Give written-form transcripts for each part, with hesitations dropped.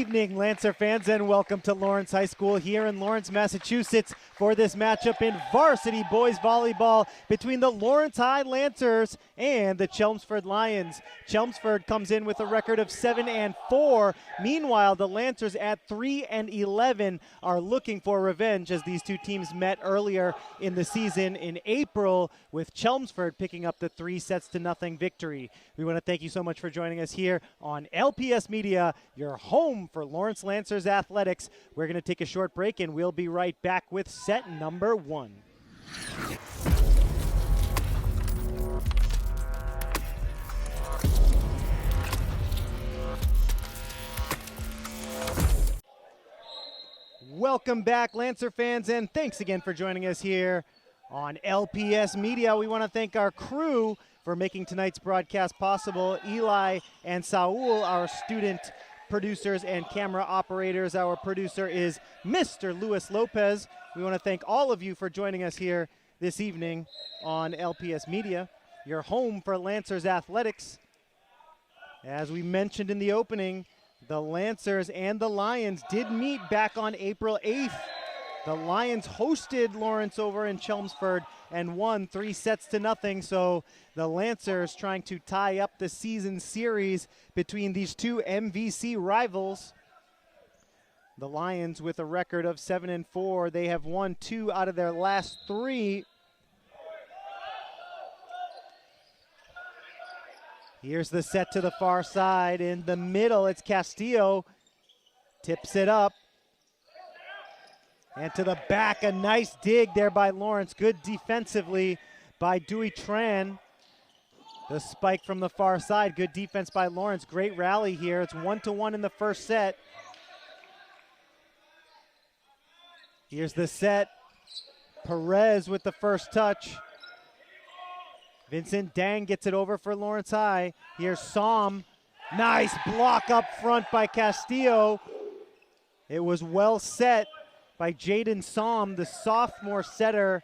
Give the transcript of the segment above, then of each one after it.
evening, Lancer fans, and welcome to Lawrence High School here in Lawrence, Massachusetts for this matchup in varsity boys volleyball between the Lawrence High Lancers and the Chelmsford Lions. Chelmsford comes in with a record of 7-4. Meanwhile, the Lancers at 3-11 are looking for revenge as these two teams met earlier in the season in April, with Chelmsford picking up the 3-0 victory. We want to thank you so much for joining us here on LPS Media, your home for Lawrence Lancers athletics. We're going to take a short break and we'll be right back with set number 1. Welcome back, Lancer fans, and thanks again for joining us here on LPS Media. We want to thank our crew for making tonight's broadcast possible. Eli and Saul, our student producers and camera operators. Our producer is Mr. Luis Lopez. We want to thank all of you for joining us here this evening on LPS Media, your home for Lancers athletics. As we mentioned in the opening, the Lancers and the Lions did meet back on April 8th. The Lions hosted Lawrence over in Chelmsford and won 3-0. So the Lancers trying to tie up the season series between these two MVC rivals. The Lions with a record of 7-4. They have won 2 out of their last 3. Here's the set to the far side. In the middle, it's Castillo. Tips it up. And to the back, a nice dig there by Lawrence. Good defensively by Dewey Tran. The spike from the far side. Good defense by Lawrence. Great rally here. It's 1-1 in the first set. Here's the set. Perez with the first touch. Vincent Dang gets it over for Lawrence High. Here's Som. Nice block up front by Castillo. It was well set by Jaden Som, the sophomore setter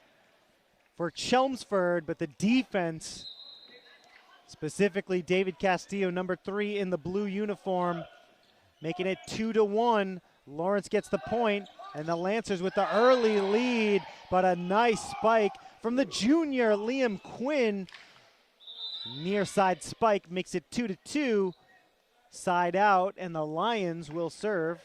for Chelmsford, but the defense, specifically David Castillo, number 3 in the blue uniform, making it 2-1. Lawrence gets the point, and the Lancers with the early lead, but a nice spike from the junior Liam Quinn. Near side spike makes it 2-2. Side out, and the Lions will serve.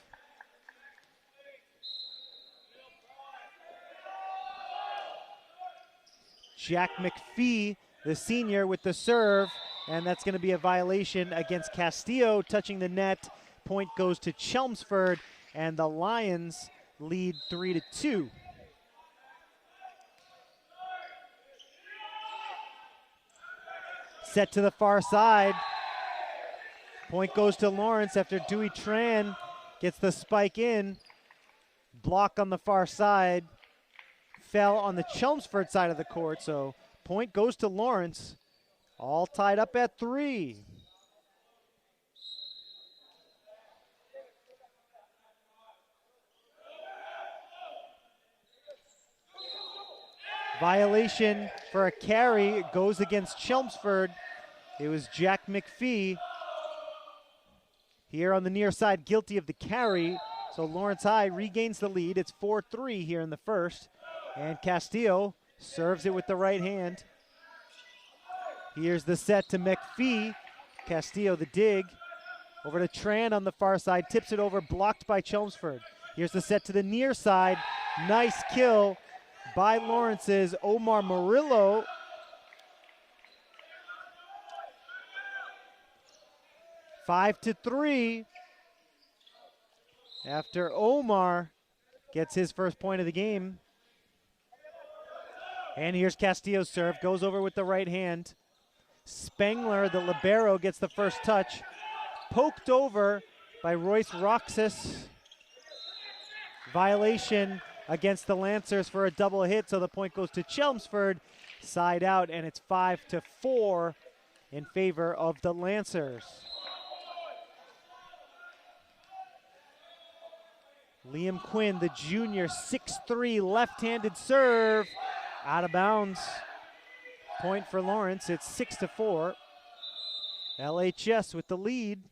Jack McPhee, the senior, with the serve, and that's going to be a violation against Castillo, touching the net. Point goes to Chelmsford, and the Lions lead 3-2. Set to the far side. Point goes to Lawrence after Dewey Tran gets the spike in. Block on the far side. Fell on the Chelmsford side of the court, so point goes to Lawrence. All tied up at 3. Violation for a carry. It goes against Chelmsford. It was Jack McPhee here on the near side, guilty of the carry. So Lawrence High regains the lead. It's 4-3 here in the first. And Castillo serves it with the right hand. Here's the set to McPhee. Castillo the dig. Over to Tran on the far side. Tips it over, blocked by Chelmsford. Here's the set to the near side. Nice kill by Lawrence's Omar Murillo. 5-3. After Omar gets his first point of the game. And here's Castillo's serve, goes over with the right hand. Spengler, the libero, gets the first touch. Poked over by Royce Roxas. Violation against the Lancers for a double hit, so the point goes to Chelmsford. Side out, and it's 5-4 in favor of the Lancers. Liam Quinn, the junior, 6'3", left-handed serve. Out of bounds. Point for Lawrence. It's 6-4. LHS with the lead.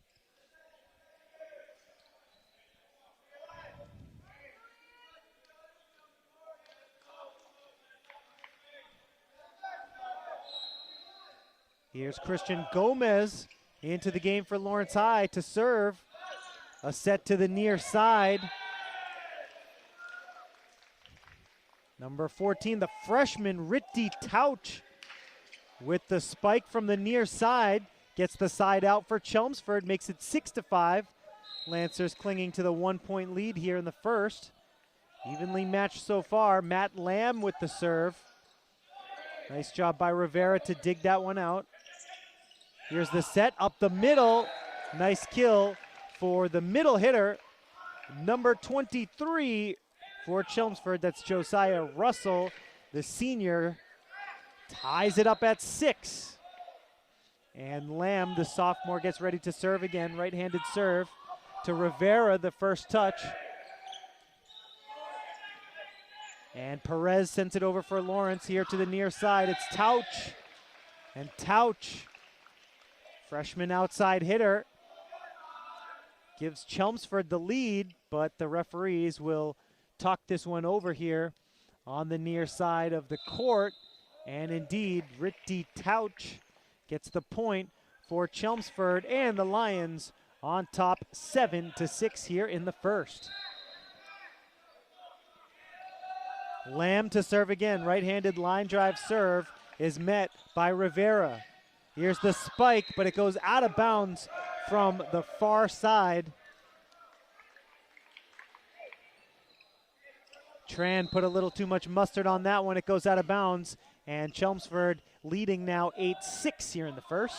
Here's Christian Gomez into the game for Lawrence High to serve. A set to the near side. Number 14, the freshman, Ritti Tauch, with the spike from the near side. Gets the side out for Chelmsford, makes it 6-5. Lancers clinging to the 1-point lead here in the first. Evenly matched so far. Matt Lamb with the serve. Nice job by Rivera to dig that one out. Here's the set up the middle. Nice kill for the middle hitter, number 23 for Chelmsford. That's Josiah Russell, the senior. Ties it up at 6. And Lamb, the sophomore, gets ready to serve again. Right-handed serve to Rivera, the first touch. And Perez sends it over for Lawrence here to the near side. It's Tauch. And Tauch, freshman outside hitter, gives Chelmsford the lead, but the referees will talk this one over here on the near side of the court. And indeed, Ritti Tauch gets the point for Chelmsford, and the Lions on top 7-6 here in the first. Lamb to serve again. Right-handed line drive serve is met by Rivera. Here's the spike, but it goes out of bounds from the far side. Tran put a little too much mustard on that one. It goes out of bounds, and Chelmsford leading now 8-6 here in the first.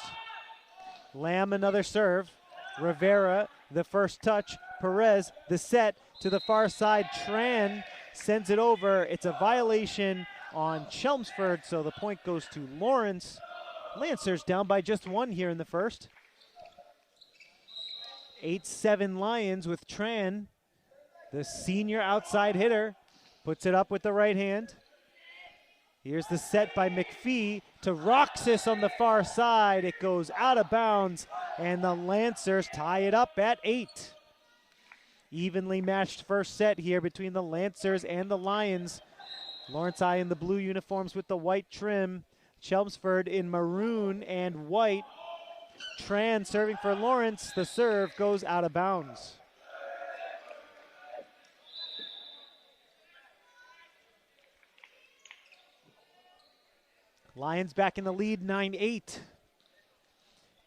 Lamb, another serve. Rivera, the first touch. Perez, the set to the far side. Tran sends it over. It's a violation on Chelmsford, so the point goes to Lawrence. Lancers down by just 1 here in the first. 8-7 Lions with Tran, the senior outside hitter, puts it up with the right hand. Here's the set by McPhee to Roxas on the far side. It goes out of bounds, and the Lancers tie it up at 8. Evenly matched first set here between the Lancers and the Lions. Lawrence High in the blue uniforms with the white trim. Chelmsford in maroon and white. Tran serving for Lawrence. The serve goes out of bounds. Lions back in the lead, 9-8.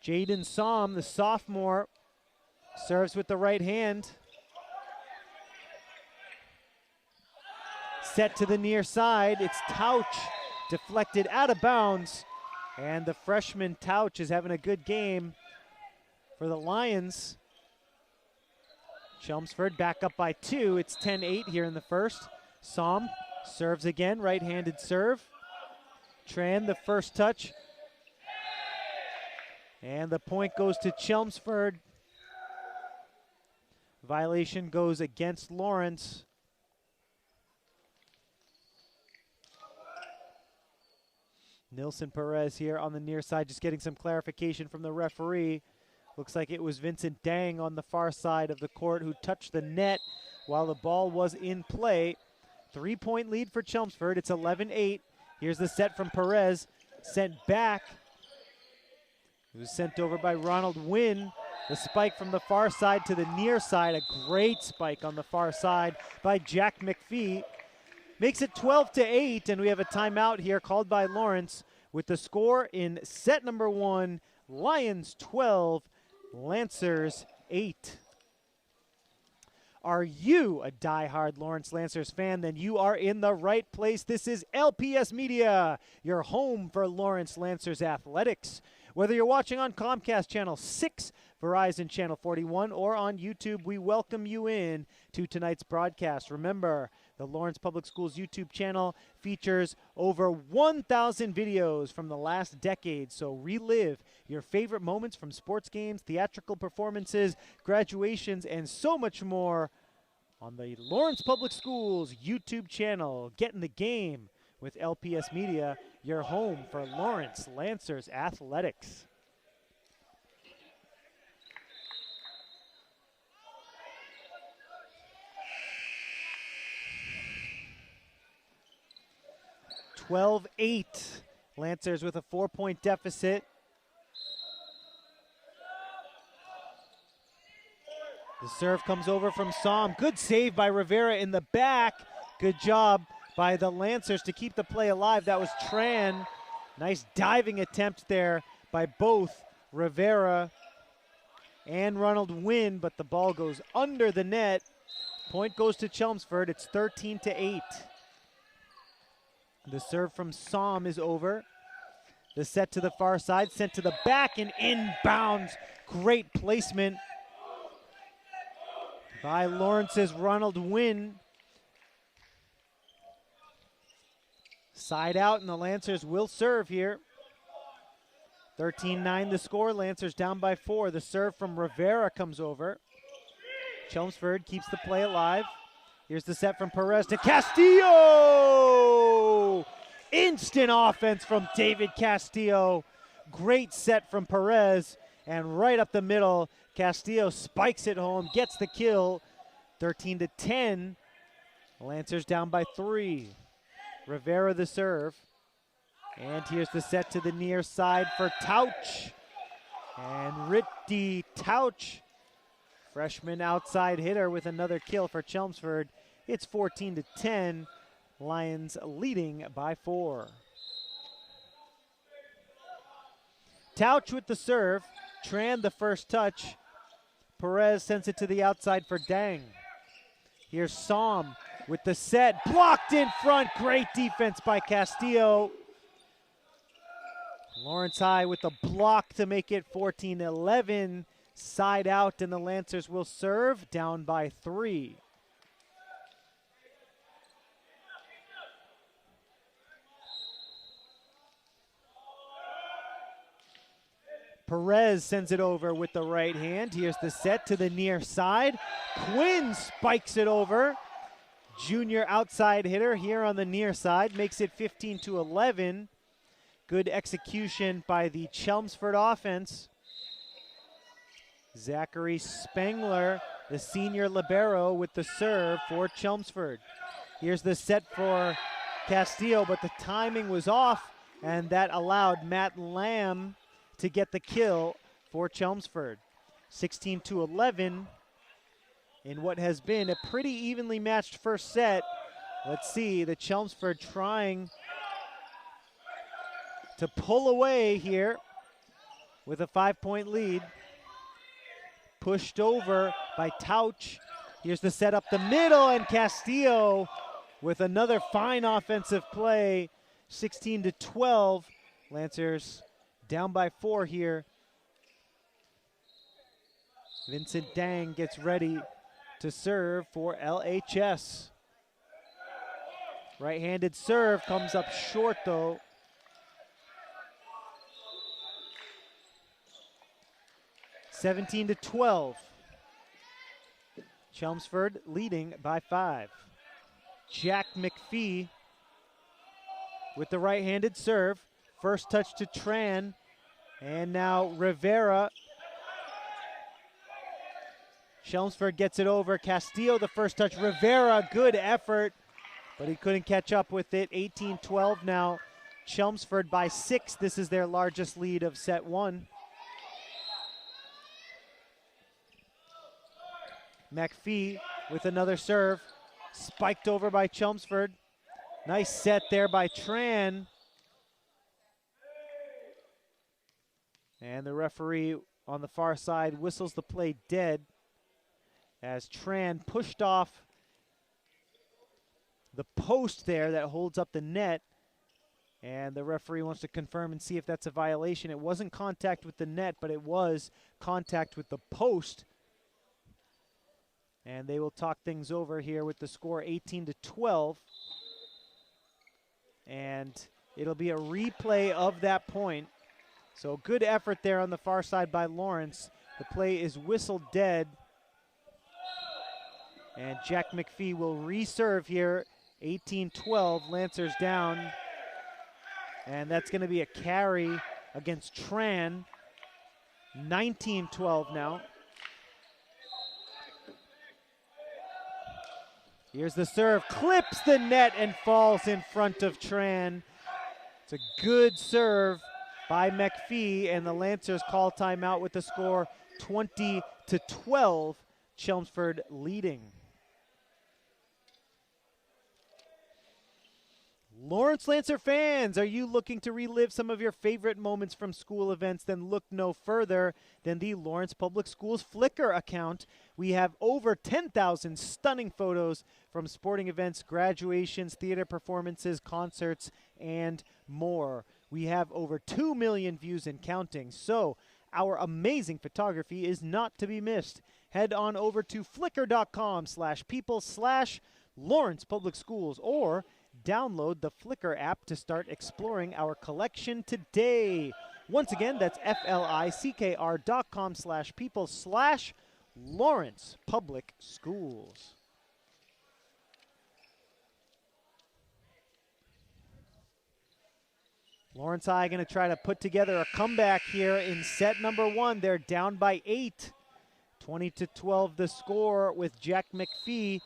Jaden Somm, the sophomore, serves with the right hand. Set to the near side. It's Tauch, deflected out of bounds. And the freshman Tauch is having a good game for the Lions. Chelmsford back up by 2. It's 10-8 here in the first. Somm serves again, right-handed serve. Tran, the first touch. And the point goes to Chelmsford. Violation goes against Lawrence. Nilson Perez here on the near side, just getting some clarification from the referee. Looks like it was Vincent Dang on the far side of the court who touched the net while the ball was in play. 3-point lead for Chelmsford. It's 11-8. Here's the set from Perez, sent back. It was sent over by Ronald Wynn. The spike from the far side to the near side. A great spike on the far side by Jack McPhee. Makes it 12-8, and we have a timeout here called by Lawrence with the score in set number 1. Lions 12, Lancers 8. Are you a diehard Lawrence Lancers fan? Then you are in the right place. This is LPS Media, your home for Lawrence Lancers athletics. Whether you're watching on Comcast Channel 6, Verizon Channel 41, or on YouTube, we welcome you in to tonight's broadcast. Remember, the Lawrence Public Schools YouTube channel features over 1,000 videos from the last decade, so relive your favorite moments from sports games, theatrical performances, graduations, and so much more on the Lawrence Public Schools YouTube channel. Get in the game with LPS Media, your home for Lawrence Lancers athletics. (12-8). Lancers with a 4-point deficit. The serve comes over from Som. Good save by Rivera in the back. Good job by the Lancers to keep the play alive. That was Tran. Nice diving attempt there by both Rivera and Ronald Wynn, but the ball goes under the net. Point goes to Chelmsford. It's 13-8. The serve from Som is over. The set to the far side, sent to the back and inbounds. Great placement by Lawrence's Ronald Wynn. Side out, and the Lancers will serve here. 13-9 the score. Lancers down by 4. The serve from Rivera comes over. Chelmsford keeps the play alive. Here's the set from Perez to Castillo! Instant offense from David Castillo. Great set from Perez, and right up the middle, Castillo spikes it home, gets the kill. 13-10. Lancers down by 3. Rivera the serve. And here's the set to the near side for Tauch. And Ritti Tauch, freshman outside hitter, with another kill for Chelmsford. It's 14-10. Lions leading by 4. Tauch with the serve. Tran the first touch. Perez sends it to the outside for Dang. Here's Som with the set. Blocked in front. Great defense by Castillo. Lawrence High with the block to make it 14-11. Side out, and the Lancers will serve, down by 3. Perez sends it over with the right hand. Here's the set to the near side. Quinn spikes it over. Junior outside hitter here on the near side, makes it 15-11. Good execution by the Chelmsford offense. Zachary Spengler, the senior libero, with the serve for Chelmsford. Here's the set for Castillo, but the timing was off, and that allowed Matt Lamb to get the kill for Chelmsford. 16-11 in what has been a pretty evenly matched first set. Let's see, the Chelmsford trying to pull away here with a 5-point lead. Pushed over by Tauch. Here's the set up the middle, and Castillo with another fine offensive play. 16-12. Lancers down by 4 here. Vincent Dang gets ready to serve for LHS. Right-handed serve comes up short though. (17-12). Chelmsford leading by 5. Jack McPhee with the right-handed serve. First touch to Tran, and now Rivera. Chelmsford gets it over. Castillo the first touch. Rivera, good effort, but he couldn't catch up with it. 18-12 now. Chelmsford by 6. This is their largest lead of set 1. McPhee with another serve. Spiked over by Chelmsford. Nice set there by Tran. And the referee on the far side whistles the play dead as Tran pushed off the post there that holds up the net. And the referee wants to confirm and see if that's a violation. It wasn't contact with the net, but it was contact with the post. And they will talk things over here with the score 18-12. And it'll be a replay of that point. So good effort there on the far side by Lawrence. The play is whistled dead. And Jack McPhee will reserve here. 18-12, Lancers down. And that's going to be a carry against Tran. 19-12 now. Here's the serve, clips the net and falls in front of Tran. It's a good serve by McPhee, and the Lancers call timeout with the score 20-12. Chelmsford leading. Lawrence Lancer fans, are you looking to relive some of your favorite moments from school events? Then look no further than the Lawrence Public Schools Flickr account. We have over 10,000 stunning photos from sporting events, graduations, theater performances, concerts, and more. We have over 2 million views and counting, so our amazing photography is not to be missed. Head on over to flickr.com/people/Lawrence Public Schools or download the Flickr app to start exploring our collection today. Once again, that's flickr.com/people/Lawrence Public Schools. Lawrence High going to try to put together a comeback here in set number 1. They're down by 8. 20-12 the score with Jack McPhee,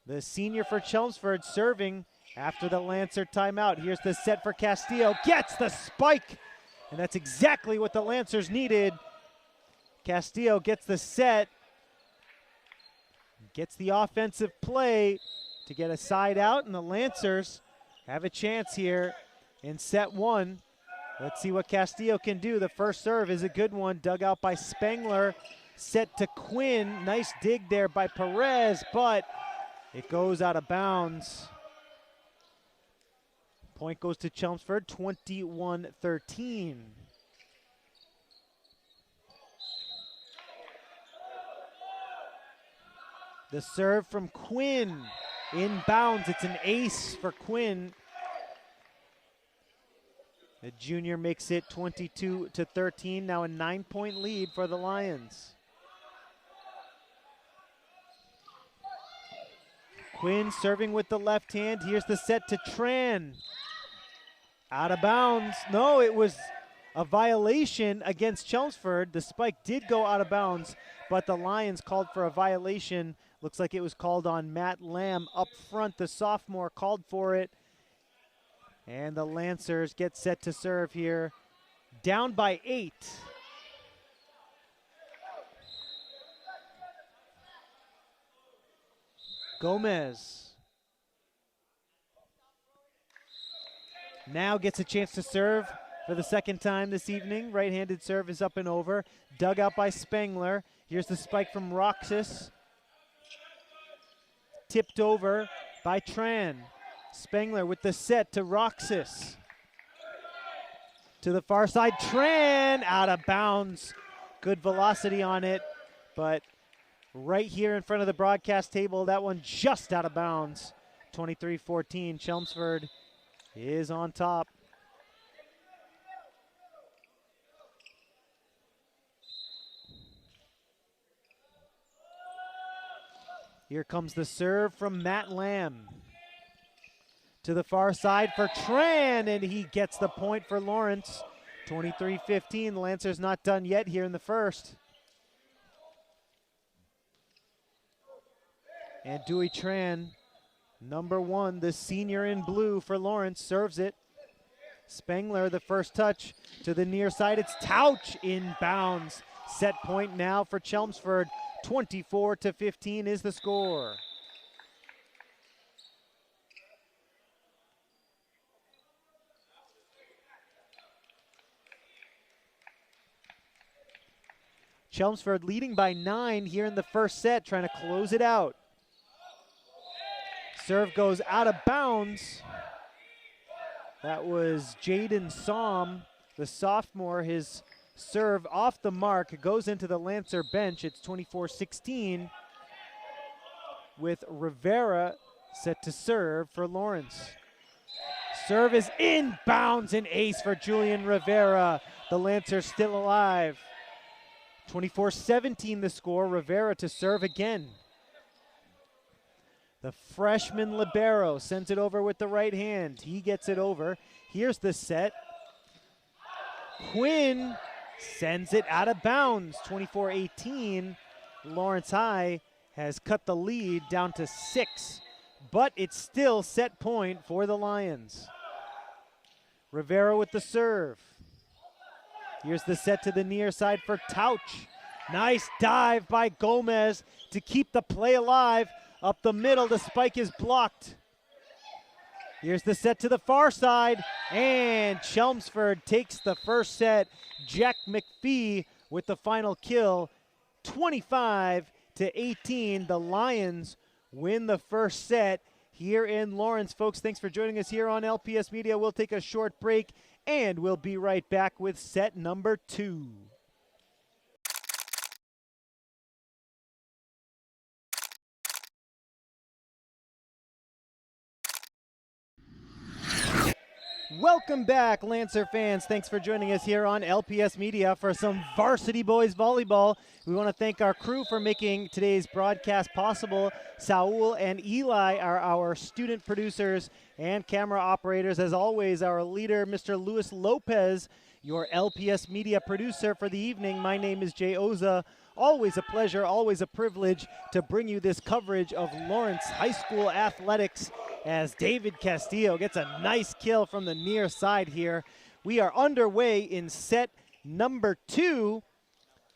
the senior for Chelmsford, serving after the Lancer timeout. Here's the set for Castillo. Gets the spike, and that's exactly what the Lancers needed. Castillo gets the set, gets the offensive play to get a side out, and the Lancers have a chance here in set 1. Let's see what Castillo can do. The first serve is a good one, dug out by Spengler. Set to Quinn. Nice dig there by Perez, but it goes out of bounds. Point goes to Chelmsford, 21-13. The serve from Quinn, inbounds. It's an ace for Quinn. The junior makes it 22-13, now a 9-point lead for the Lions. Quinn serving with the left hand. Here's the set to Tran. Out of bounds. No, it was a violation against Chelmsford. The spike did go out of bounds, but the Lions called for a violation. Looks like it was called on Matt Lamb up front. The sophomore called for it. And the Lancers get set to serve here. Down by 8. Gomez now gets a chance to serve for the second time this evening. Right-handed serve is up and over. Dug out by Spengler. Here's the spike from Roxas. Tipped over by Tran. Spengler with the set to Roxas. To the far side, Tran out of bounds. Good velocity on it, but right here in front of the broadcast table, that one just out of bounds. 23-14, Chelmsford is on top. Here comes the serve from Matt Lamb. To the far side for Tran, and he gets the point for Lawrence. 23-15, the Lancers not done yet here in the first. And Dewey Tran, number 1, the senior in blue for Lawrence, serves it. Spengler, the first touch to the near side. It's Tauch inbounds. Set point now for Chelmsford. 24-15 is the score. Chelmsford leading by 9 here in the first set, trying to close it out. Serve goes out of bounds. That was Jaden Somm, the sophomore. His serve off the mark goes into the Lancer bench. It's 24-16 with Rivera set to serve for Lawrence. Serve is inbounds, an ace for Julian Rivera. The Lancers still alive. 24-17 the score. Rivera to serve again. The freshman libero sends it over with the right hand. He gets it over. Here's the set. Quinn sends it out of bounds. 24-18. Lawrence High has cut the lead down to 6, but it's still set point for the Lions. Rivera with the serve. Here's the set to the near side for Tauch. Nice dive by Gomez to keep the play alive. Up the middle, the spike is blocked. Here's the set to the far side, and Chelmsford takes the first set. Jack McPhee with the final kill, 25-18. The Lions win the first set here in Lawrence. Folks, thanks for joining us here on LPS Media. We'll take a short break, and we'll be right back with set number 2. Welcome back, Lancer fans. Thanks for joining us here on LPS Media for some varsity boys volleyball. We want to thank our crew for making today's broadcast possible. Saul and Eli are our student producers and camera operators. As always, our leader, Mr. Luis Lopez, your LPS Media producer for the evening. My name is Jay Oza. Always a pleasure, always a privilege to bring you this coverage of Lawrence High School athletics as David Castillo gets a nice kill from the near side here. We are underway in set number 2.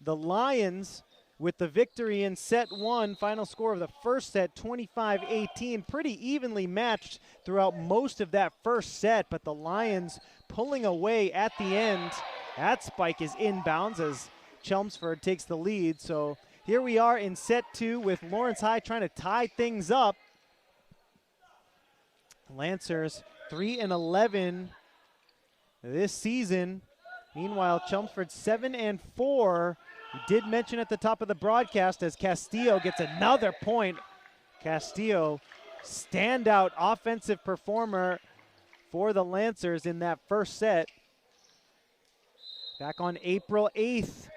The Lions with the victory in set 1. Final score of the first set, 25-18. Pretty evenly matched throughout most of that first set, but the Lions pulling away at the end. That spike is inbounds as Chelmsford takes the lead. So here we are in set 2 with Lawrence High trying to tie things up. Lancers 3-11 this season. Meanwhile, Chelmsford 7-4. We did mention at the top of the broadcast as Castillo gets another point. Castillo, standout offensive performer for the Lancers in that first set. Back on April 8th,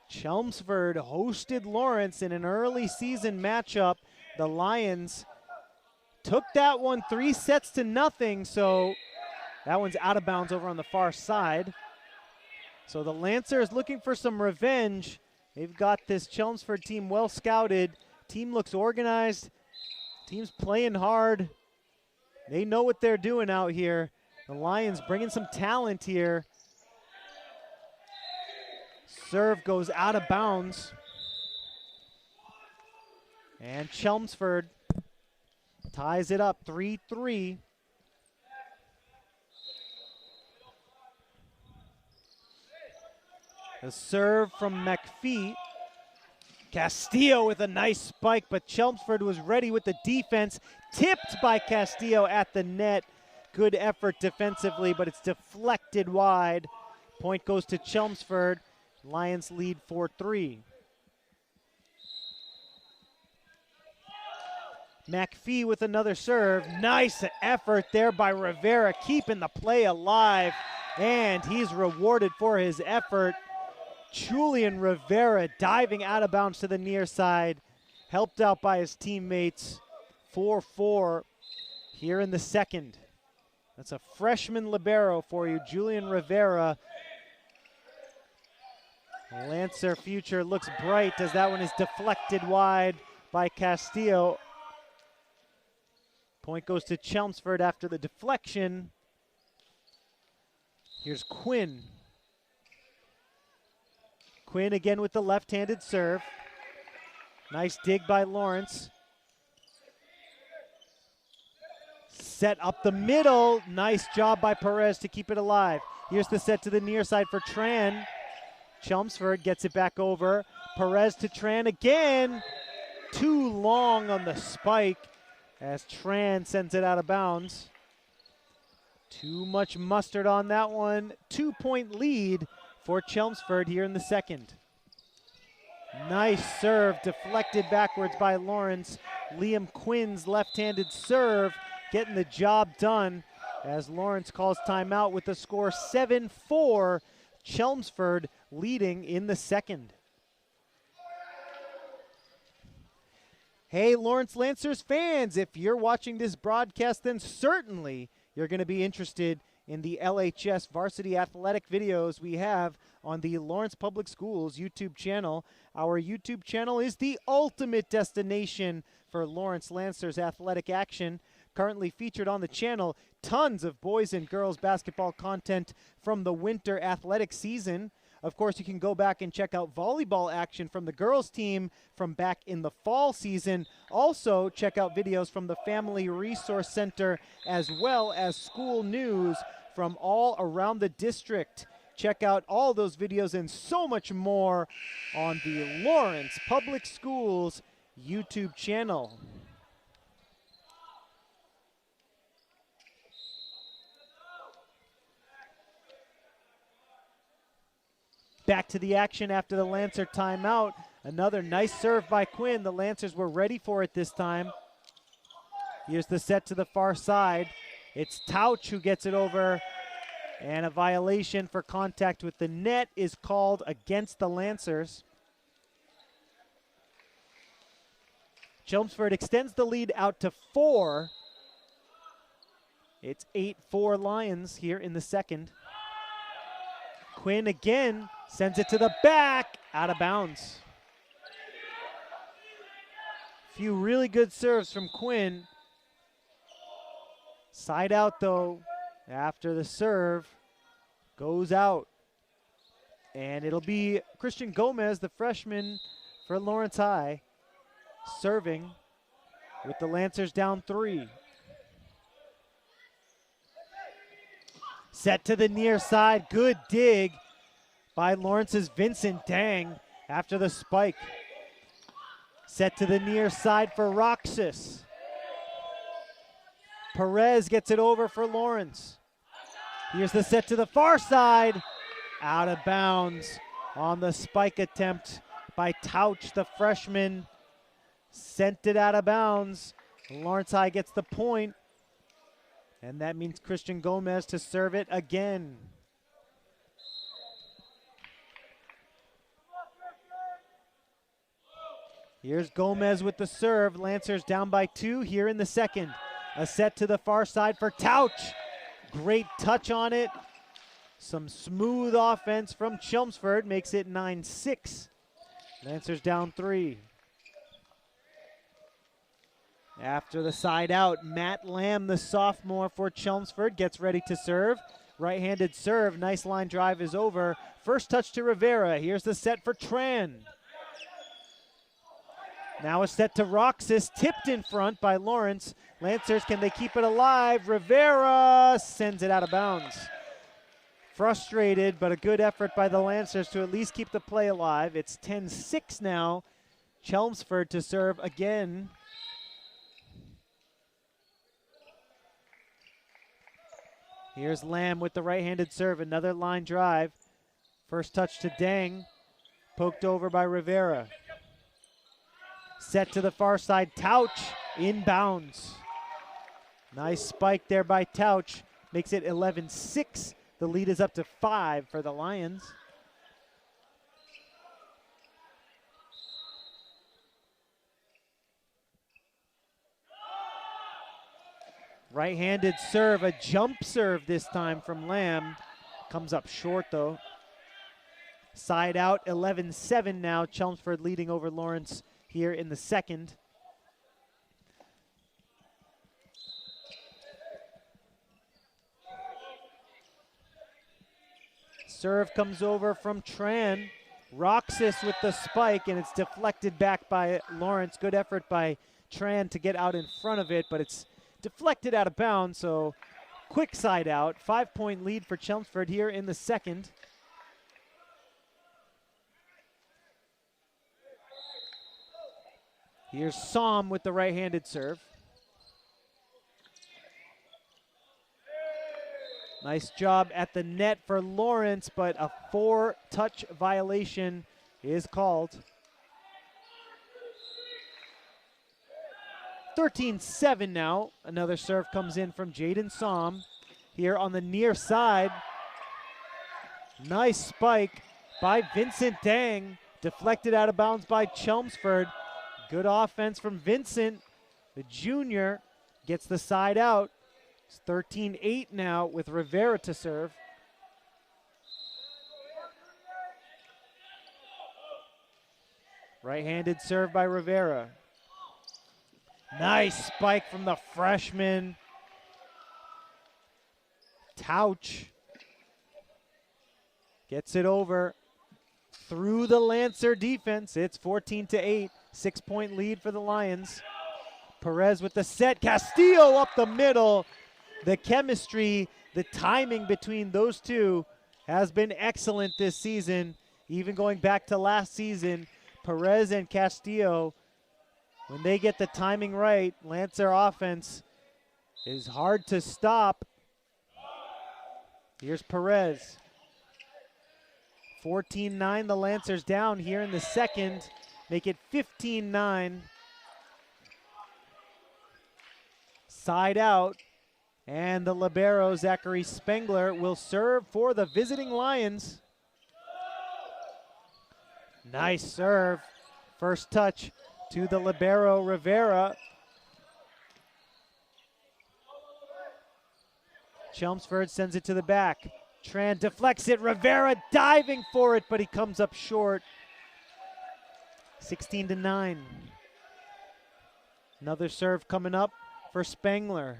Chelmsford hosted Lawrence in an early season matchup. The Lions took that one 3-0, so that one's out of bounds over on the far side. So the Lancers looking for some revenge. They've got this Chelmsford team well scouted. Team looks organized. Team's playing hard. They know what they're doing out here. The Lions bringing some talent here. Serve goes out of bounds. And Chelmsford ties it up 3-3. The serve from McPhee. Castillo with a nice spike, but Chelmsford was ready with the defense. Tipped by Castillo at the net. Good effort defensively, but it's deflected wide. Point goes to Chelmsford. Lions lead 4-3. McPhee with another serve. Nice effort there by Rivera, keeping the play alive, and he's rewarded for his effort. Julian Rivera diving out of bounds to the near side, helped out by his teammates. 4-4 here in the second. That's a freshman libero for you, Julian Rivera. Lancer future looks bright as that one is deflected wide by Castillo. Point goes to Chelmsford after the deflection. Here's Quinn. Quinn again with the left-handed serve. Nice dig by Lawrence. Set up the middle. Nice job by Perez to keep it alive. Here's the set to the near side for Tran. Chelmsford gets it back over. Perez to Tran again. Too long on the spike as Tran sends it out of bounds. Too much mustard on that one. 2-point lead for Chelmsford here in the second. Nice serve, deflected backwards by Lawrence. Liam Quinn's left-handed serve getting the job done as Lawrence calls timeout with the score 7-4. Chelmsford leading in the second. Hey, Lawrence Lancers fans, if you're watching this broadcast, then certainly you're going to be interested in the LHS varsity athletic videos we have on the Lawrence Public Schools YouTube channel. Our YouTube channel is the ultimate destination for Lawrence Lancers athletic action. Currently featured on the channel, tons of boys and girls basketball content from the winter athletic season. Of course, you can go back and check out volleyball action from the girls team from back in the fall season. Also, check out videos from the Family Resource Center as well as school news from all around the district. Check out all those videos and so much more on the Lawrence Public Schools YouTube channel. Back to the action after the Lancer timeout. Another nice serve by Quinn. The Lancers were ready for it this time. Here's the set to the far side. It's Tauch who gets it over, and a violation for contact with the net is called against the Lancers. Chelmsford extends the lead out to 4. It's 8-4 Lions here in the second. Quinn again sends it to the back, out of bounds. Few really good serves from Quinn. Side out though, after the serve goes out. And it'll be Christian Gomez, the freshman for Lawrence High, serving with the Lancers down 3. Set to the near side, good dig by Lawrence's Vincent Dang after the spike. Set to the near side for Roxas. Perez gets it over for Lawrence. Here's the set to the far side, out of bounds on the spike attempt by Tauch, the freshman. Sent it out of bounds. Lawrence High gets the point. And that means Christian Gomez to serve it again. Here's Gomez with the serve. Lancers down by 2 here in the second. A set to the far side for Tauch. Great touch on it. Some smooth offense from Chelmsford makes it 9-6. Lancers down 3. After the side out, Matt Lamb, the sophomore for Chelmsford, gets ready to serve. Right-handed serve, nice line drive is over. First touch to Rivera. Here's the set for Tran. Now a set to Roxas, tipped in front by Lawrence. Lancers, can they keep it alive? Rivera sends it out of bounds. Frustrated, but a good effort by the Lancers to at least keep the play alive. It's 10-6 now. Chelmsford to serve again. Here's Lamb with the right-handed serve, another line drive. First touch to Dang, poked over by Rivera. Set to the far side, Tauch inbounds. Nice spike there by Tauch, makes it 11-6. The lead is up to 5 for the Lions. Right-handed serve, a jump serve this time from Lamb. Comes up short though. Side out, 11-7 now. Chelmsford leading over Lawrence here in the second. Serve comes over from Tran. Roxas with the spike, and it's deflected back by Lawrence. Good effort by Tran to get out in front of it, but it's deflected out of bounds, so quick side out. 5-point lead for Chelmsford here in the second. Here's Som with the right-handed serve. Nice job at the net for Lawrence, but a 4-touch violation is called. 13-7 now. Another serve comes in from Jaden Som here on the near side. Nice spike by Vincent Dang. Deflected out of bounds by Chelmsford. Good offense from Vincent. The junior gets the side out. It's 13-8 now with Rivera to serve. Right-handed serve by Rivera. Nice spike from the freshman. Tauch gets it over. through the Lancer defense. It's 14-8, 6-point lead for the Lions. Perez with the set, Castillo up the middle. The chemistry, the timing between those two has been excellent this season. Even going back to last season, Perez and Castillo, when they get the timing right, Lancer offense is hard to stop. Here's Perez. 14-9, the Lancers down here in the second. Make it 15-9. Side out. And the libero, Zachary Spengler, will serve for the visiting Lions. Nice serve. First touch to the libero, Rivera. Chelmsford sends it to the back. Tran deflects it. Rivera diving for it, but he comes up short. 16-9. Another serve coming up for Spengler.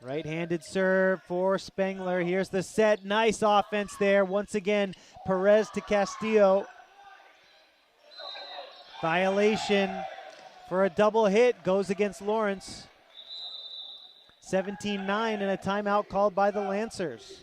Right-handed serve for Spengler. Here's the set. Nice offense there. Once again, Perez to Castillo. Violation for a double hit. Goes against Lawrence. 17-9 and a timeout called by the Lancers.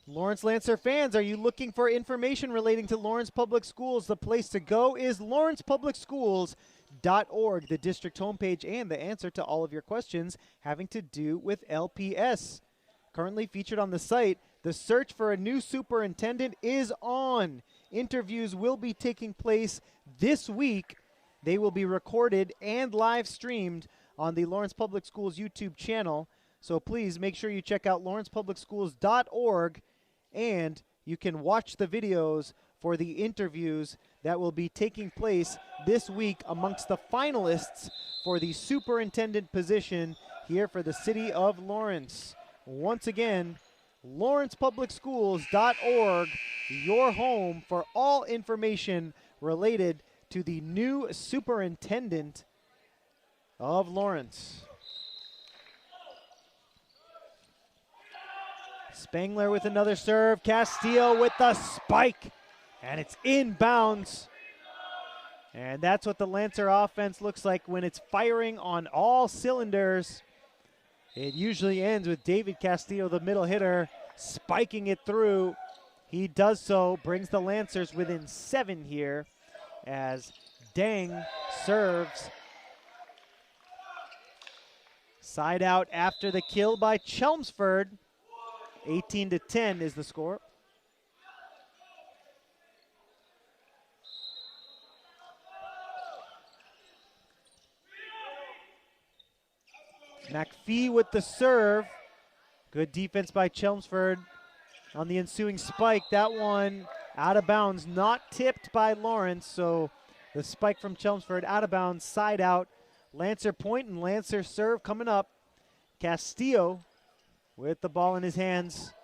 Lawrence Lancer fans, are you looking for information relating to Lawrence Public Schools? The place to go is lawrencepublicschools.org, the district homepage and the answer to all of your questions having to do with LPS. Currently featured on the site, the search for a new superintendent is on. Interviews will be taking place this week. They will be recorded and live streamed on the Lawrence Public Schools YouTube channel. So please make sure you check out lawrencepublicschools.org, and you can watch the videos for the interviews that will be taking place this week amongst the finalists for the superintendent position here for the city of Lawrence. Once again, lawrencepublicschools.org, your home for all information related to the new superintendent of Lawrence. Spengler with another serve. Castillo with the spike. And it's inbounds. And that's what the Lancer offense looks like when it's firing on all cylinders. It usually ends with David Castillo, the middle hitter, spiking it through. He does so, brings the Lancers within 7 here as Deng serves. Side out after the kill by Chelmsford. 18-10 is the score. McPhee with the serve. Good defense by Chelmsford on the ensuing spike. That one out of bounds, not tipped by Lawrence. So the spike from Chelmsford out of bounds, side out. Lancer point and Lancer serve coming up. Castillo with the ball in his hands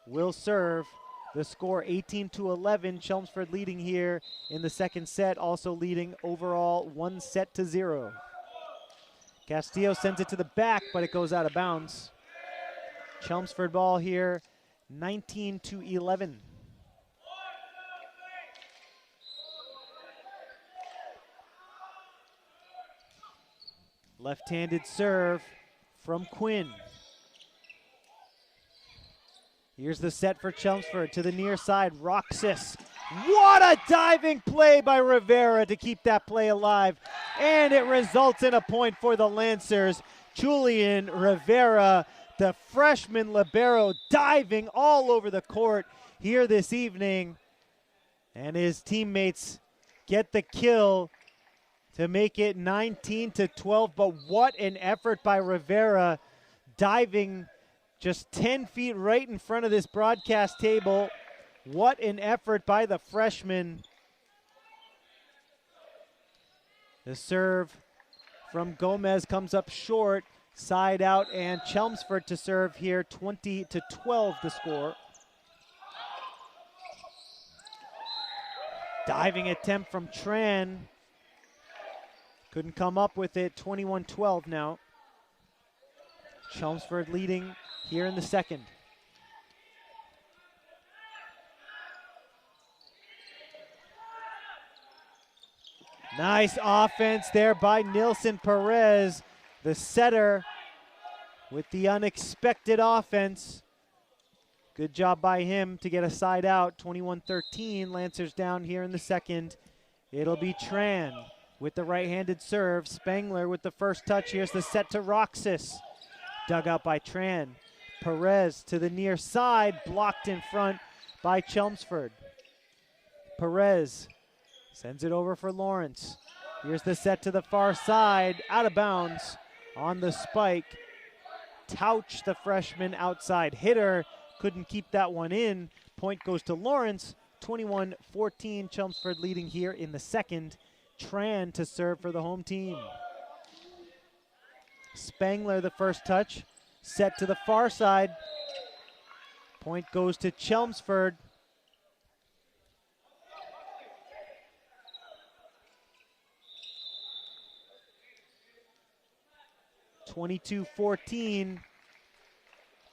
will serve. The score 18-11. Chelmsford leading here in the second set, also leading overall 1-0. Castillo sends it to the back, but it goes out of bounds. Chelmsford ball here, 19-11. Left-handed serve from Quinn. Here's the set for Chelmsford to the near side. Roxas. What a diving play by Rivera to keep that play alive. And it results in a point for the Lancers. Julian Rivera, the freshman libero, diving all over the court here this evening. And his teammates get the kill to make it 19-12. But what an effort by Rivera, diving just 10 feet right in front of this broadcast table. What an effort by the freshman. The serve from Gomez comes up short. Side out, and Chelmsford to serve here, 20-12 the score. Diving attempt from Tran. Couldn't come up with it. 21-12 now. Chelmsford leading here in the second. Nice offense there by Nilsson Perez, the setter, with the unexpected offense. Good job by him to get a side out. 21-13, Lancers down here in the second. It'll be Tran with the right-handed serve. Spangler with the first touch. Here's the set to Roxas. Dug out by Tran. Perez to the near side, blocked in front by Chelmsford. Perez sends it over for Lawrence. Here's the set to the far side, out of bounds on the spike. Touch, the freshman outside hitter, couldn't keep that one in. Point goes to Lawrence. 21-14, Chelmsford leading here in the second. Tran to serve for the home team. Spangler the first touch, set to the far side. Point goes to Chelmsford. (22-14).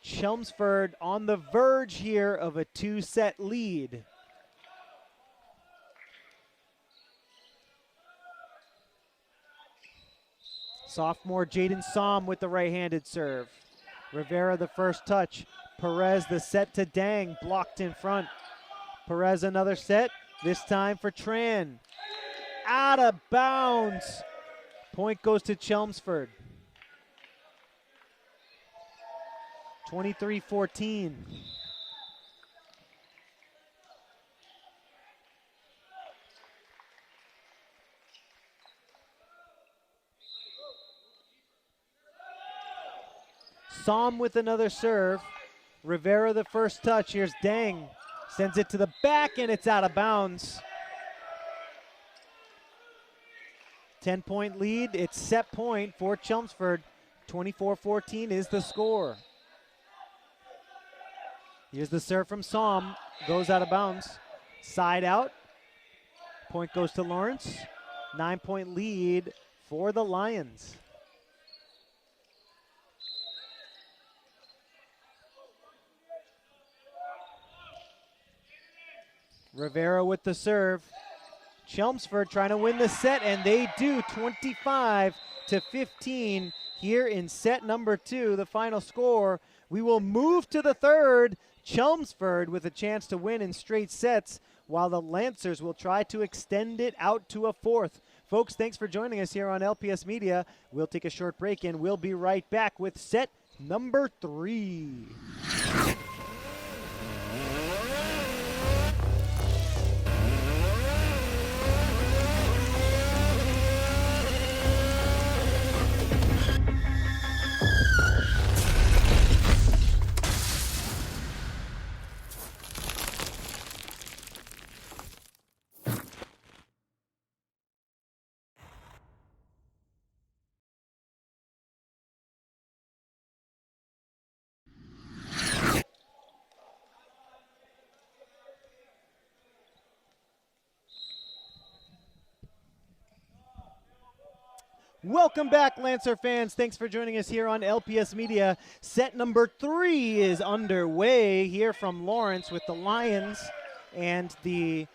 Chelmsford on the verge here of a two-set lead. Sophomore Jaden Somm with the right-handed serve. Rivera the first touch. Perez the set to Dang, blocked in front. Perez another set, this time for Tran. Out of bounds. Point goes to Chelmsford. 23-14. Somm with another serve. Rivera the first touch. Here's Dang. Sends it to the back and it's out of bounds. 10-point lead. It's set point for Chelmsford. 24-14 is the score. Here's the serve from Somm. Goes out of bounds. Side out. Point goes to Lawrence. 9-point lead for the Lions. Rivera with the serve. Chelmsford trying to win the set, and they do. 25-15 here in set number 2, the final score. We will move to the third. Chelmsford with a chance to win in straight sets, while the Lancers will try to extend it out to a fourth. Folks, thanks for joining us here on LPS Media. We'll take a short break, and we'll be right back with set number 3. Welcome back, Lancer fans. Thanks for joining us here on LPS Media. Set number 3 is underway here from Lawrence with the Lions and the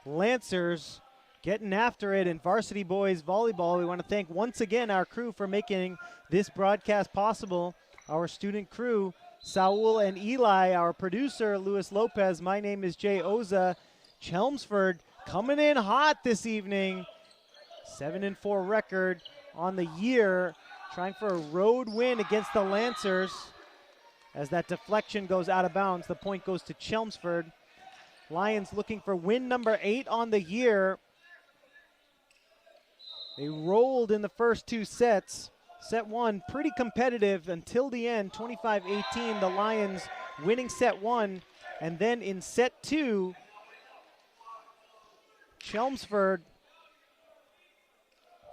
Lancers getting after it in varsity boys volleyball. We want to thank once again our crew for making this broadcast possible. Our student crew, Saul and Eli, our producer, Luis Lopez. My name is Jay Oza. Chelmsford coming in hot this evening. 7-4 record on the year, trying for a road win against the Lancers. As that deflection goes out of bounds, the point goes to Chelmsford. Lions looking for win number 8 on the year. They rolled in the first 2 sets. Set 1 pretty competitive until the end, 25-18. The Lions winning set 1, and then in set 2, Chelmsford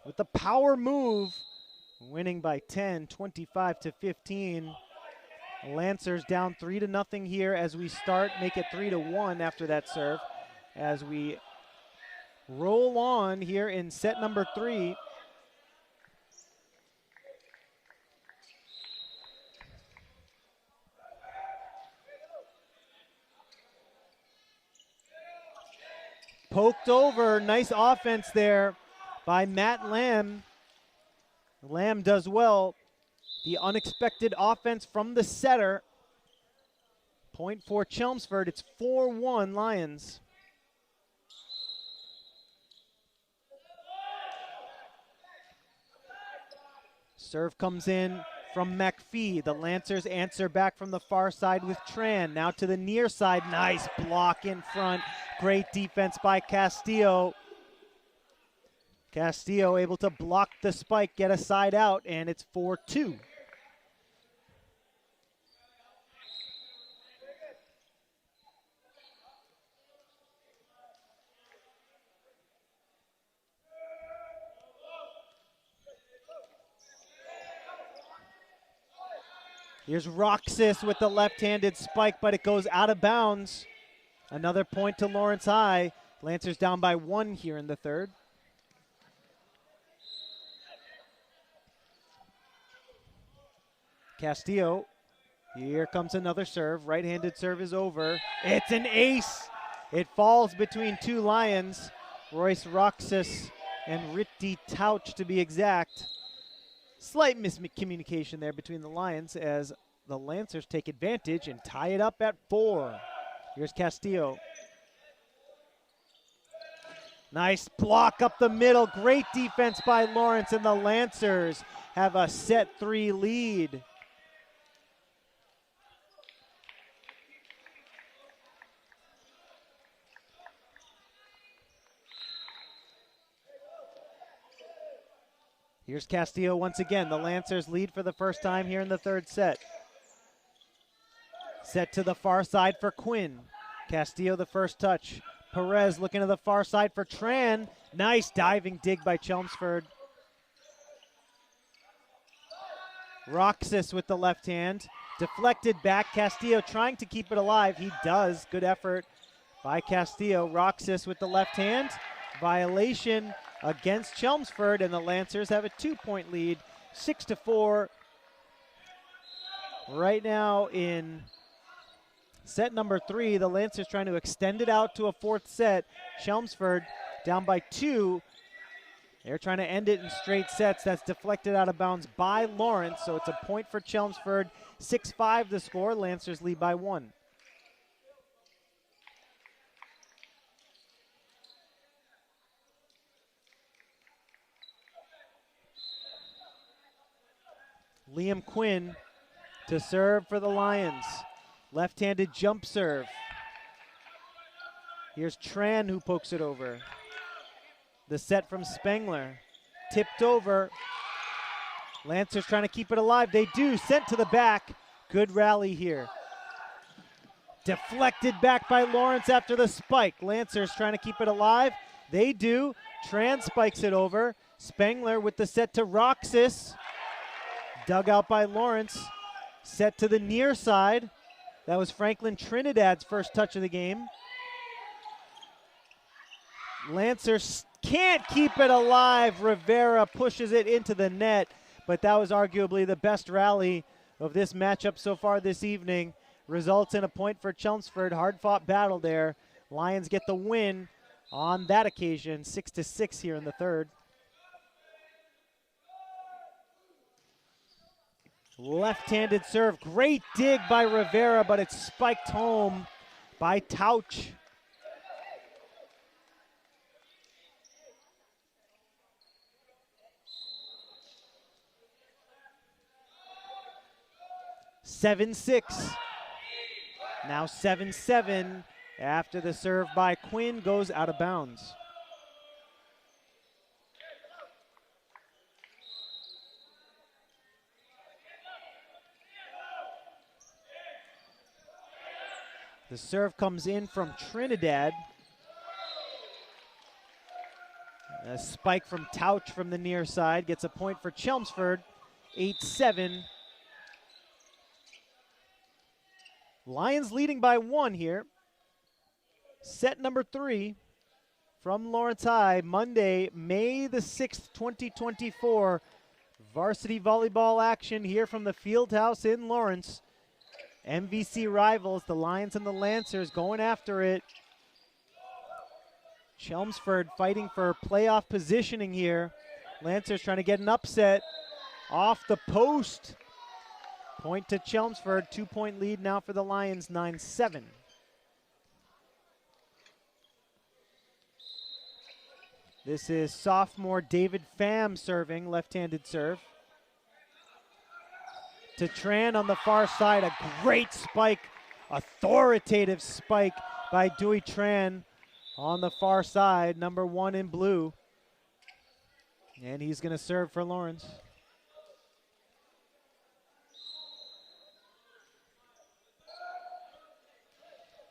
with the power move, winning by 10, 25-15. Lancers down 3-0 here as we start, make it 3-1 after that serve. As we roll on here in set number 3. Poked over, nice offense there by Matt Lamb. Lamb does well. The unexpected offense from the setter. Point for Chelmsford, it's 4-1 Lions. Serve comes in from McPhee. The Lancers answer back from the far side with Tran. Now to the near side, nice block in front. Great defense by Castillo. Castillo able to block the spike, get a side out, and it's 4-2. Here's Roxas with the left-handed spike, but it goes out of bounds. Another point to Lawrence High. Lancers down by 1 here in the third. Castillo, here comes another serve. Right-handed serve is over. It's an ace. It falls between two Lions. Royce Roxas and Ritti Tauch to be exact. Slight miscommunication there between the Lions as the Lancers take advantage and tie it up at 4. Here's Castillo. Nice block up the middle. Great defense by Lawrence, and the Lancers have a set 3 lead. Here's Castillo once again. The Lancers lead for the first time here in the third set. Set to the far side for Quinn. Castillo the first touch. Perez looking to the far side for Tran. Nice diving dig by Chelmsford. Roxas with the left hand. Deflected back. Castillo trying to keep it alive. He does. Good effort by Castillo. Roxas with the left hand. Violation against Chelmsford, and the Lancers have a 2-point lead, 6-4. Right now in set number 3, the Lancers trying to extend it out to a 4th set. Chelmsford down by 2. They're trying to end it in straight sets. That's deflected out of bounds by Lawrence, so it's a point for Chelmsford. 6-5 the score. Lancers lead by 1. Liam Quinn to serve for the Lions. Left-handed jump serve. Here's Tran who pokes it over. The set from Spengler. Tipped over. Lancers trying to keep it alive. They do. Sent to the back. Good rally here. Deflected back by Lawrence after the spike. Lancers trying to keep it alive. They do. Tran spikes it over. Spengler with the set to Roxas. Dug out by Lawrence. Set to the near side. That was Franklin Trinidad's first touch of the game. Lancers can't keep it alive. Rivera pushes it into the net, but that was arguably the best rally of this matchup so far this evening. Results in a point for Chelmsford. Hard-fought battle there. Lions get the win on that occasion, 6-6 here in the third. Left-handed serve, great dig by Rivera, but it's spiked home by Tauch. (7-6). Now 7-7 after the serve by Quinn goes out of bounds. The serve comes in from Trinidad. A spike from Tauch from the near side gets a point for Chelmsford, 8-7. Lions leading by 1 here. Set number 3 from Lawrence High, Monday, May the 6th, 2024. Varsity volleyball action here from the Field House in Lawrence. MVC rivals, the Lions and the Lancers going after it. Chelmsford fighting for playoff positioning here. Lancers trying to get an upset off the post. Point to Chelmsford, 2-point lead now for the Lions, 9-7. This is sophomore David Pham serving, left-handed serve. To Tran on the far side, a great spike, authoritative spike by Dewey Tran on the far side, number 1 in blue. And he's gonna serve for Lawrence.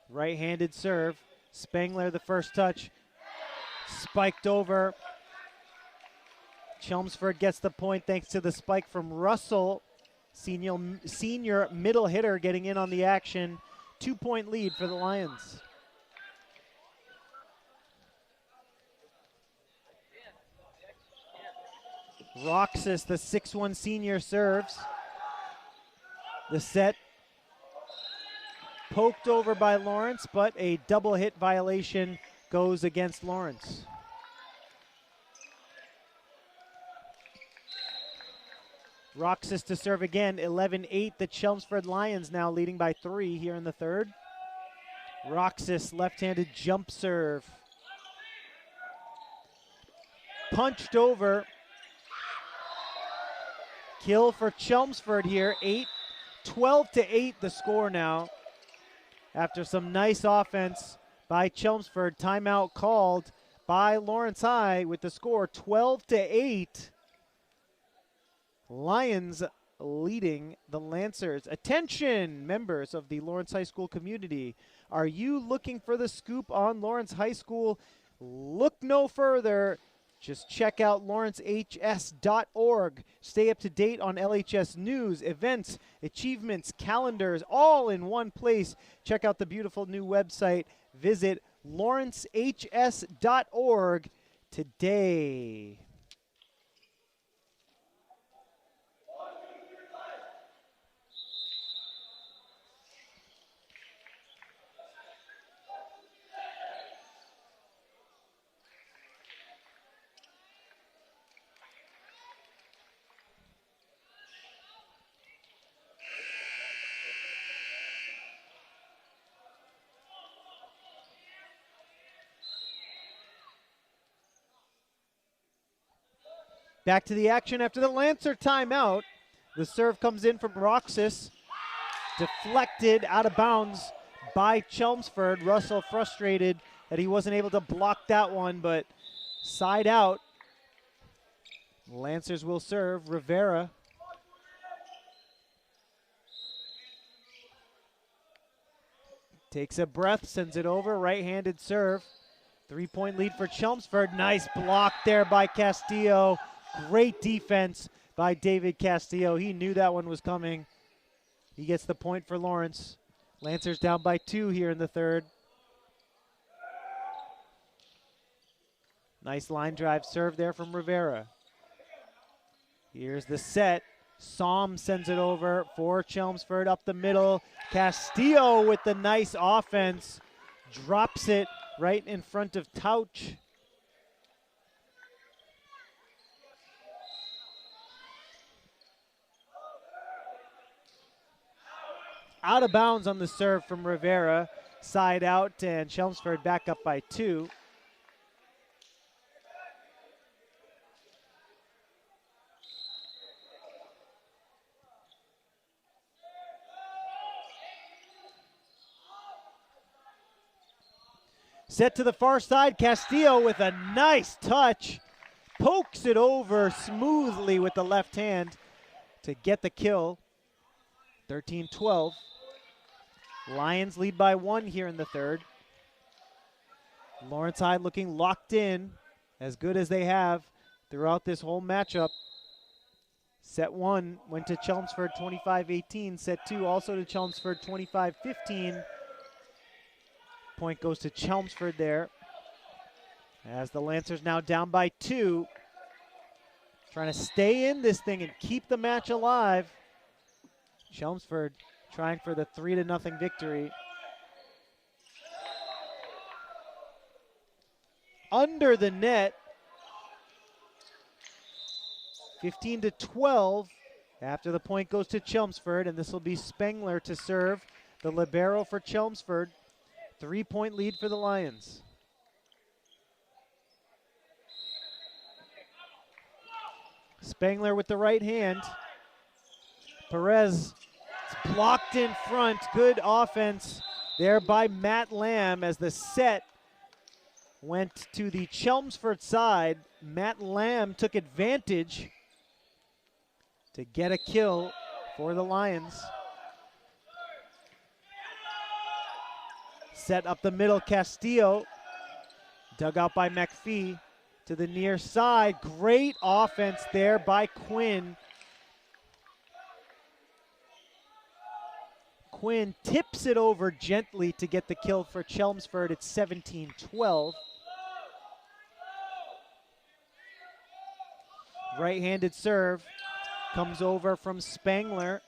Right-handed serve, Spengler the first touch, spiked over. Chelmsford gets the point thanks to the spike from Russell, senior middle hitter getting in on the action. 2-point lead for the Lions. Roxas, the 6'1" senior, serves. The set poked over by Lawrence, but a double hit violation goes against Lawrence. Roxas to serve again, 11-8. The Chelmsford Lions now leading by 3 here in the third. Roxas, left-handed jump serve. Punched over. Kill for Chelmsford here, 12-8 the score now. After some nice offense by Chelmsford, timeout called by Lawrence High with the score 12-8. Lions leading the Lancers. Attention, members of the Lawrence High School community. Are you looking for the scoop on Lawrence High School? Look no further. Just check out lawrencehs.org. Stay up to date on LHS news, events, achievements, calendars, all in one place. Check out the beautiful new website. Visit lawrencehs.org today. Back to the action after the Lancer timeout. The serve comes in from Roxas. Deflected out of bounds by Chelmsford. Russell frustrated that he wasn't able to block that one, but side out. Lancers will serve. Rivera. Takes a breath, sends it over. Right-handed serve. 3-point lead for Chelmsford. Nice block there by Castillo. Great defense by David Castillo. He knew that one was coming. He gets the point for Lawrence. Lancers down by 2 here in the third. Nice line drive serve there from Rivera. Here's the set. Som sends it over for Chelmsford up the middle. Castillo with the nice offense. Drops it right in front of Touch. Out of bounds on the serve from Rivera. Side out, and Chelmsford back up by 2. Set to the far side, Castillo with a nice touch. Pokes it over smoothly with the left hand to get the kill. 13-12. Lions lead by 1 here in the third. Lawrence High looking locked in, as good as they have throughout this whole matchup. Set 1 went to Chelmsford 25-18. Set 2 also to Chelmsford 25-15. Point goes to Chelmsford there. As the Lancers now down by 2. Trying to stay in this thing and keep the match alive. Chelmsford trying for the 3-0 victory. under the net. 15-12 after the point goes to Chelmsford, and this will be Spengler to serve, the libero for Chelmsford. 3-point lead for the Lions. Spengler with the right hand. Perez blocked in front. Good offense there by Matt Lamb as the set went to the Chelmsford side. Matt Lamb took advantage to get a kill for the Lions. Set up the middle, Castillo. Dug out by McPhee to the near side. Great offense there by Quinn. Quinn tips it over gently to get the kill for Chelmsford. It's 17-12. Right-handed serve comes over from Spengler.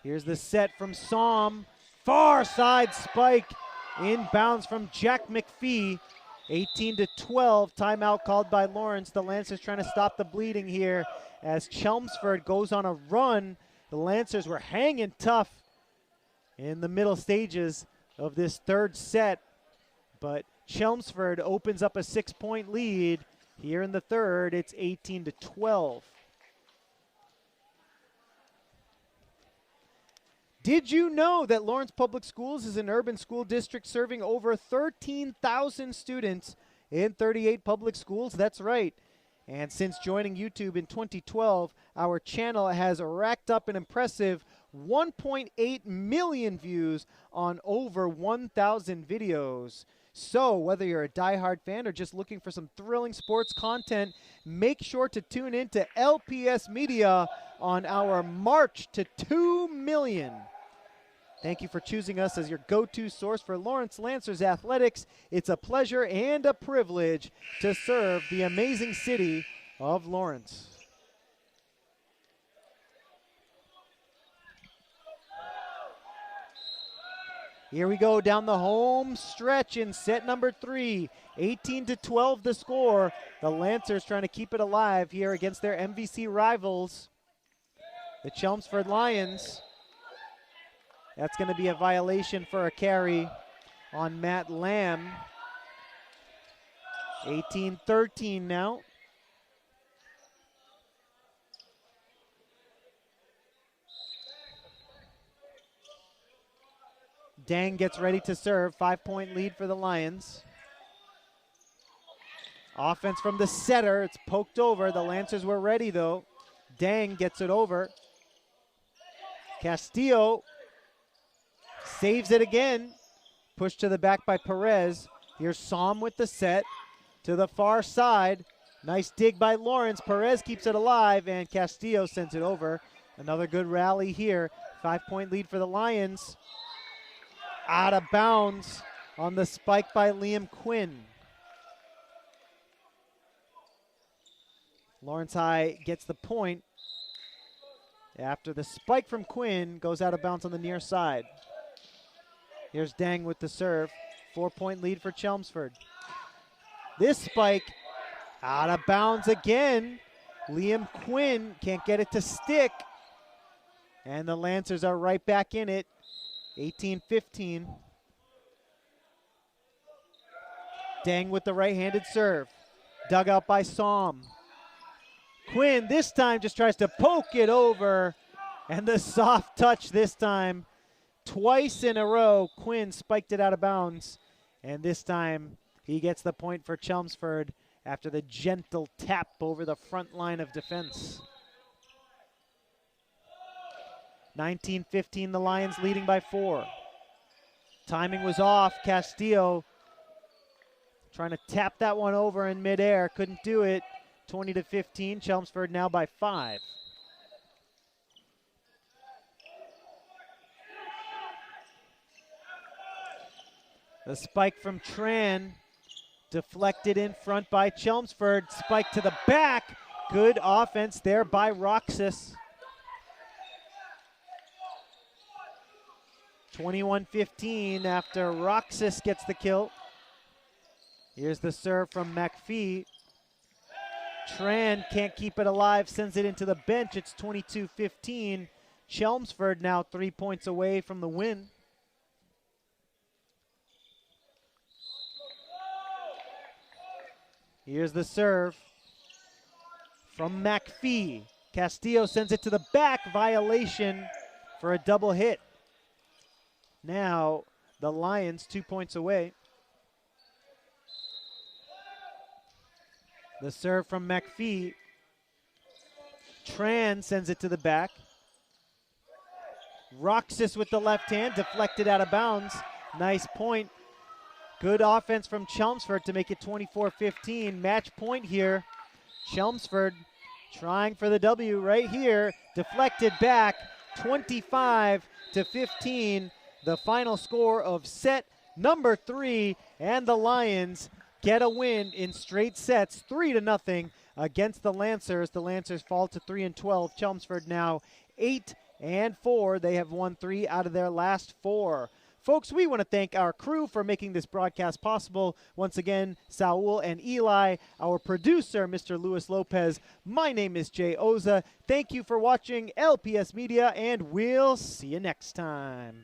Here's the set from Som. Far side spike. Inbounds from Jack McPhee. 18-12. Timeout called by Lawrence. The Lancers trying to stop the bleeding here as Chelmsford goes on a run. The Lancers were hanging tough in the middle stages of this third set, but Chelmsford opens up a 6-point lead here in the third. It's 18-12. Did you know that Lawrence Public Schools is an urban school district serving over 13,000 students in 38 public schools? That's right. And since joining YouTube in 2012, our channel has racked up an impressive 1.8 million views on over 1,000 videos. So whether you're a diehard fan or just looking for some thrilling sports content, make sure to tune in to LPS Media on our march to 2 million. Thank you for choosing us as your go-to source for Lawrence Lancers athletics. It's a pleasure and a privilege to serve the amazing city of Lawrence. Here we go down the home stretch in set number 3. 18-12 the score. The Lancers trying to keep it alive here against their MVC rivals, the Chelmsford Lions. That's going to be a violation for a carry on Matt Lamb. 18-13 now. Dang gets ready to serve. 5-point lead for the Lions. Offense from the setter. It's poked over. The Lancers were ready though. Dang gets it over. Castillo saves it again. Pushed to the back by Perez. Here's Som with the set to the far side. Nice dig by Lawrence. Perez keeps it alive and Castillo sends it over. Another good rally here. 5-point lead for the Lions. Out of bounds on the spike by Liam Quinn. Lawrence High gets the point after the spike from Quinn goes out of bounds on the near side. Here's Dang with the serve. 4-point lead for Chelmsford. This spike out of bounds again. Liam Quinn can't get it to stick. And the Lancers are right back in it. 18-15. Dang with the right-handed serve. Dug out by Som. Quinn this time just tries to poke it over. And the soft touch this time. Twice in a row, Quinn spiked it out of bounds. And this time, he gets the point for Chelmsford after the gentle tap over the front line of defense. 19-15, the Lions leading by 4. Timing was off. Castillo trying to tap that one over in midair. Couldn't do it. 20-15, Chelmsford now by 5. The spike from Tran, deflected in front by Chelmsford. Spike to the back. Good offense there by Roxas. 21-15 after Roxas gets the kill. Here's the serve from McPhee. Tran can't keep it alive, sends it into the bench. It's 22-15. Chelmsford now 3 points away from the win. Here's the serve from McPhee. Castillo sends it to the back, violation for a double hit. Now the Lions 2 points away. The serve from McPhee. Tran sends it to the back. Roxas with the left hand, deflected out of bounds. Nice point. Good offense from Chelmsford to make it 24-15. Match point here. Chelmsford trying for the W right here. Deflected back, 25-15. The final score of set number 3, and the Lions get a win in straight sets, 3-0 against the Lancers. The Lancers fall to 3-12. Chelmsford now 8-4. They have won 3 out of their last 4. Folks, we want to thank our crew for making this broadcast possible. Once again, Saul and Eli, our producer, Mr. Luis Lopez. My name is Jay Oza. Thank you for watching LPS Media, and we'll see you next time.